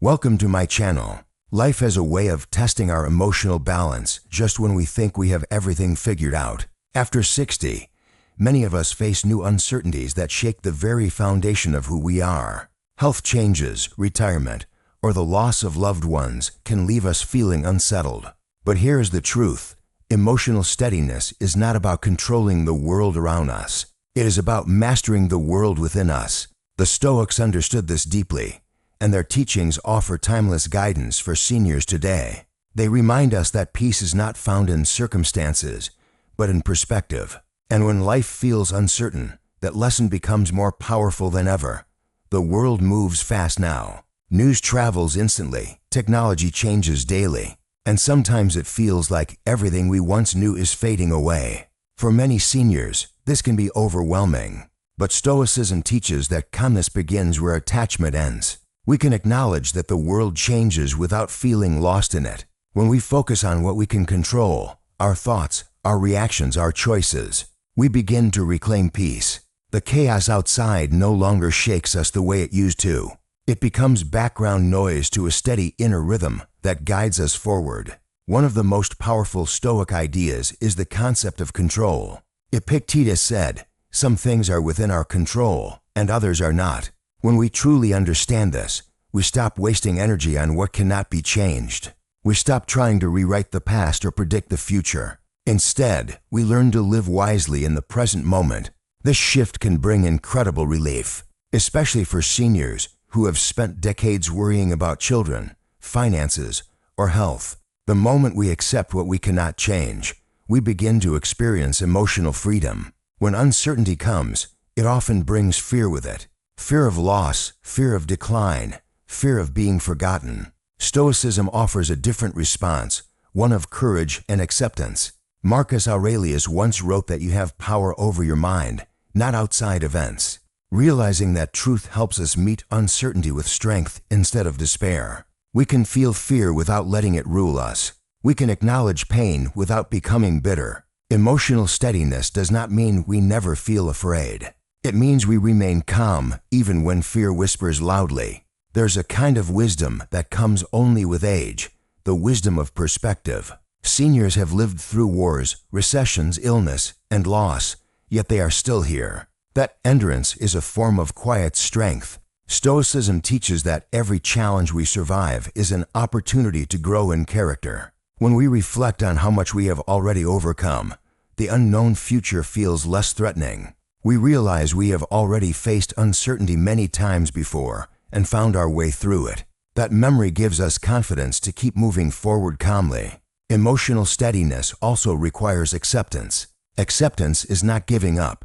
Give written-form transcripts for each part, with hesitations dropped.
Welcome to my channel. Life has a way of testing our emotional balance just when we think we have everything figured out. After 60, many of us face new uncertainties that shake the very foundation of who we are. Health changes, retirement, or the loss of loved ones can leave us feeling unsettled. But here's the truth. Emotional steadiness is not about controlling the world around us. It is about mastering the world within us. The Stoics understood this deeply, and their teachings offer timeless guidance for seniors today. They remind us that peace is not found in circumstances, but in perspective. And when life feels uncertain, that lesson becomes more powerful than ever. The world moves fast now. News travels instantly, technology changes daily, and sometimes it feels like everything we once knew is fading away. For many seniors, this can be overwhelming. But Stoicism teaches that calmness begins where attachment ends. We can acknowledge that the world changes without feeling lost in it. When we focus on what we can control, our thoughts, our reactions, our choices, we begin to reclaim peace. The chaos outside no longer shakes us the way it used to. It becomes background noise to a steady inner rhythm that guides us forward. One of the most powerful Stoic ideas is the concept of control. Epictetus said, "Some things are within our control, and others are not." When we truly understand this, we stop wasting energy on what cannot be changed. We stop trying to rewrite the past or predict the future. Instead, we learn to live wisely in the present moment. This shift can bring incredible relief, especially for seniors who have spent decades worrying about children, finances, or health. The moment we accept what we cannot change, we begin to experience emotional freedom. When uncertainty comes, it often brings fear with it. Fear of loss, fear of decline, fear of being forgotten. Stoicism offers a different response, one of courage and acceptance. Marcus Aurelius once wrote that you have power over your mind, not outside events. Realizing that truth helps us meet uncertainty with strength instead of despair. We can feel fear without letting it rule us. We can acknowledge pain without becoming bitter. Emotional steadiness does not mean we never feel afraid. It means we remain calm even when fear whispers loudly. There's a kind of wisdom that comes only with age, the wisdom of perspective. Seniors have lived through wars, recessions, illness, and loss, yet they are still here. That endurance is a form of quiet strength. Stoicism teaches that every challenge we survive is an opportunity to grow in character. When we reflect on how much we have already overcome, the unknown future feels less threatening. We realize we have already faced uncertainty many times before and found our way through it. That memory gives us confidence to keep moving forward calmly. Emotional steadiness also requires acceptance. Acceptance is not giving up.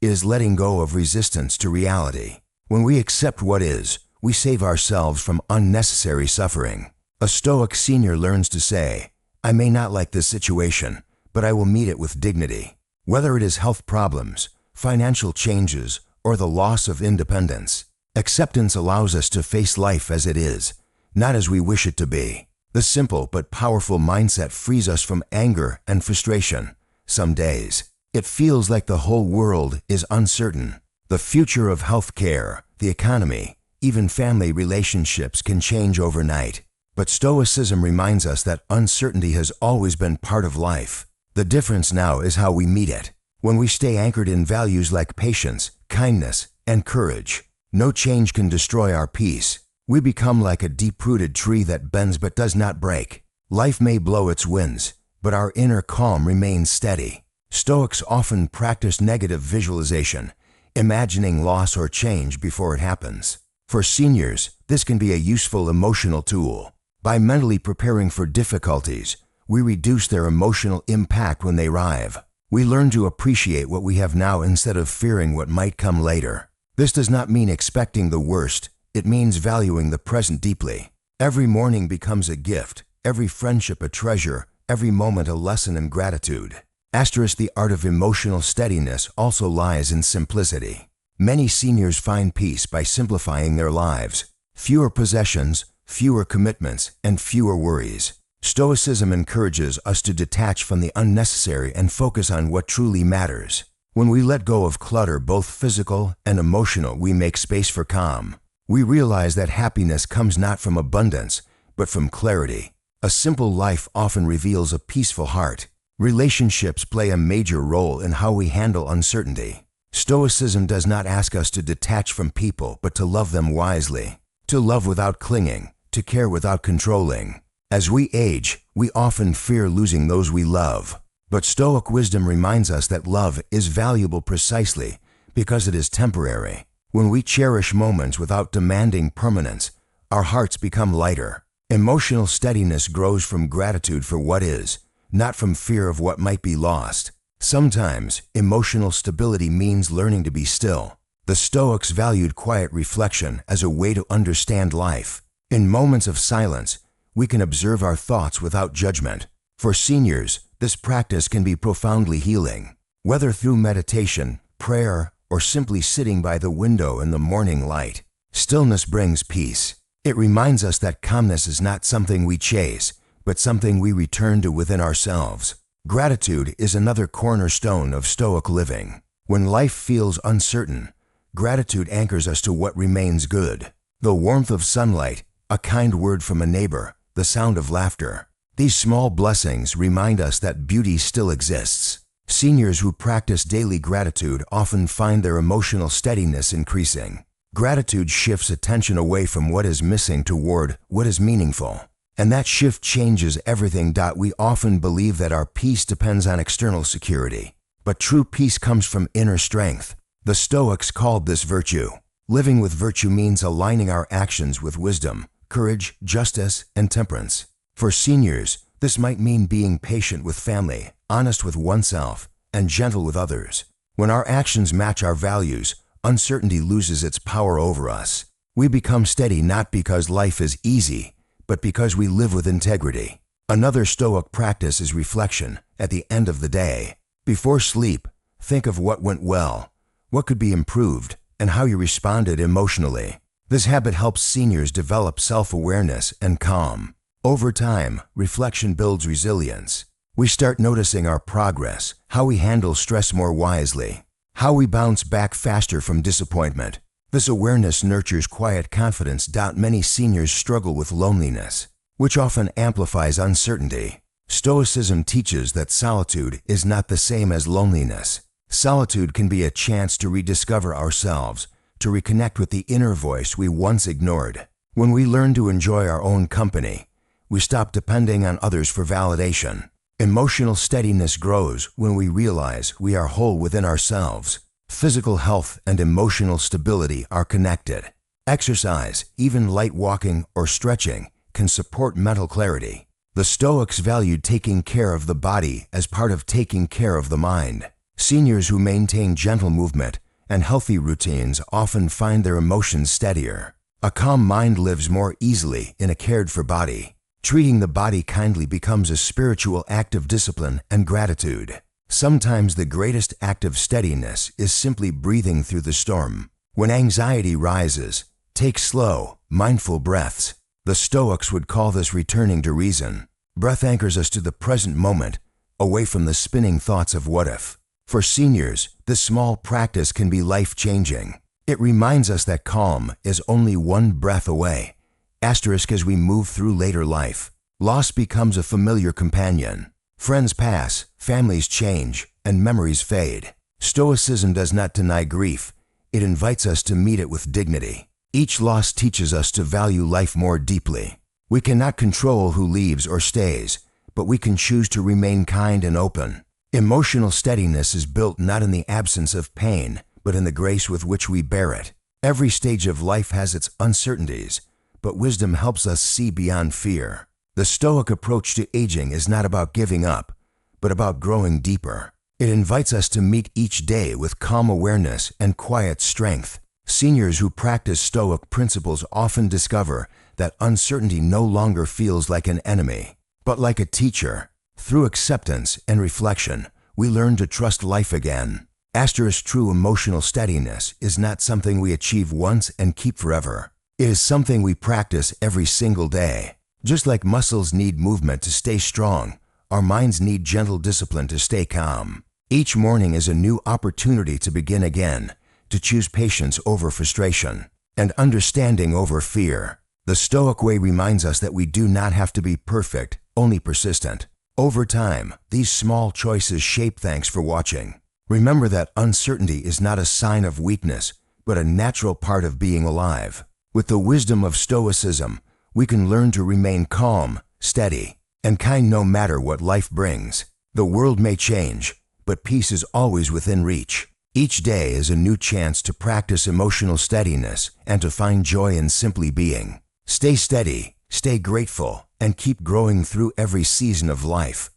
It is letting go of resistance to reality. When we accept what is, we save ourselves from unnecessary suffering. A Stoic senior learns to say, "I may not like this situation, but I will meet it with dignity." Whether it is health problems, financial changes, or the loss of independence, acceptance allows us to face life as it is, not as we wish it to be. The simple but powerful mindset frees us from anger and frustration. Some days, it feels like the whole world is uncertain. The future of healthcare, the economy, even family relationships can change overnight. But Stoicism reminds us that uncertainty has always been part of life. The difference now is how we meet it. When we stay anchored in values like patience, kindness, and courage, no change can destroy our peace. We become like a deep-rooted tree that bends but does not break. Life may blow its winds, but our inner calm remains steady. Stoics often practice negative visualization, imagining loss or change before it happens. For seniors, this can be a useful emotional tool. By mentally preparing for difficulties, we reduce their emotional impact when they arrive. We learn to appreciate what we have now instead of fearing what might come later. This does not mean expecting the worst. It means valuing the present deeply. Every morning becomes a gift, every friendship a treasure, every moment a lesson in gratitude. The art of emotional steadiness also lies in simplicity. Many seniors find peace by simplifying their lives. Fewer possessions, fewer commitments, and fewer worries. Stoicism encourages us to detach from the unnecessary and focus on what truly matters. When we let go of clutter, both physical and emotional, we make space for calm. We realize that happiness comes not from abundance, but from clarity. A simple life often reveals a peaceful heart. Relationships play a major role in how we handle uncertainty. Stoicism does not ask us to detach from people, but to love them wisely, to love without clinging, to care without controlling. As we age, we often fear losing those we love. But Stoic wisdom reminds us that love is valuable precisely because it is temporary. When we cherish moments without demanding permanence, our hearts become lighter. Emotional steadiness grows from gratitude for what is, not from fear of what might be lost. Sometimes, emotional stability means learning to be still. The Stoics valued quiet reflection as a way to understand life. In moments of silence, we can observe our thoughts without judgment. For seniors, this practice can be profoundly healing. Whether through meditation, prayer, or simply sitting by the window in the morning light, stillness brings peace. It reminds us that calmness is not something we chase, but something we return to within ourselves. Gratitude is another cornerstone of Stoic living. When life feels uncertain, gratitude anchors us to what remains good. The warmth of sunlight, a kind word from a neighbor, the sound of laughter. These small blessings remind us that beauty still exists. Seniors who practice daily gratitude often find their emotional steadiness increasing. Gratitude shifts attention away from what is missing toward what is meaningful. And that shift changes everything. We often believe that our peace depends on external security. But true peace comes from inner strength. The Stoics called this virtue. Living with virtue means aligning our actions with wisdom, courage, justice, and temperance. For seniors, this might mean being patient with family, honest with oneself, and gentle with others. When our actions match our values, uncertainty loses its power over us. We become steady not because life is easy, but because we live with integrity. Another Stoic practice is reflection at the end of the day. Before sleep, think of what went well, what could be improved, and how you responded emotionally. This habit helps seniors develop self-awareness and calm. Over time, reflection builds resilience. We start noticing our progress, how we handle stress more wisely, how we bounce back faster from disappointment. This awareness nurtures quiet confidence. Many seniors struggle with loneliness, which often amplifies uncertainty. Stoicism teaches that solitude is not the same as loneliness. Solitude can be a chance to rediscover ourselves, to reconnect with the inner voice we once ignored. When we learn to enjoy our own company, we stop depending on others for validation. Emotional steadiness grows when we realize we are whole within ourselves. Physical health and emotional stability are connected. Exercise, even light walking or stretching, can support mental clarity. The Stoics valued taking care of the body as part of taking care of the mind. Seniors who maintain gentle movement and healthy routines often find their emotions steadier. A calm mind lives more easily in a cared-for body. Treating the body kindly becomes a spiritual act of discipline and gratitude. Sometimes the greatest act of steadiness is simply breathing through the storm. When anxiety rises, take slow, mindful breaths. The Stoics would call this returning to reason. Breath anchors us to the present moment, away from the spinning thoughts of what if. For seniors, this small practice can be life-changing. It reminds us that calm is only one breath away. As we move through later life, loss becomes a familiar companion. Friends pass, families change, and memories fade. Stoicism does not deny grief. It invites us to meet it with dignity. Each loss teaches us to value life more deeply. We cannot control who leaves or stays, but we can choose to remain kind and open. Emotional steadiness is built not in the absence of pain, but in the grace with which we bear it. Every stage of life has its uncertainties, but wisdom helps us see beyond fear. The Stoic approach to aging is not about giving up, but about growing deeper. It invites us to meet each day with calm awareness and quiet strength. Seniors who practice Stoic principles often discover that uncertainty no longer feels like an enemy, but like a teacher. Through acceptance and reflection, we learn to trust life again. True emotional steadiness is not something we achieve once and keep forever. It is something we practice every single day. Just like muscles need movement to stay strong, our minds need gentle discipline to stay calm. Each morning is a new opportunity to begin again, to choose patience over frustration. and understanding over fear. The Stoic way reminds us that we do not have to be perfect, only persistent. Over time, these small choices shape. Thanks for watching. Remember that uncertainty is not a sign of weakness, but a natural part of being alive. With the wisdom of Stoicism, we can learn to remain calm, steady, and kind no matter what life brings. The world may change, but peace is always within reach. Each day is a new chance to practice emotional steadiness and to find joy in simply being. Stay steady, stay grateful, and keep growing through every season of life.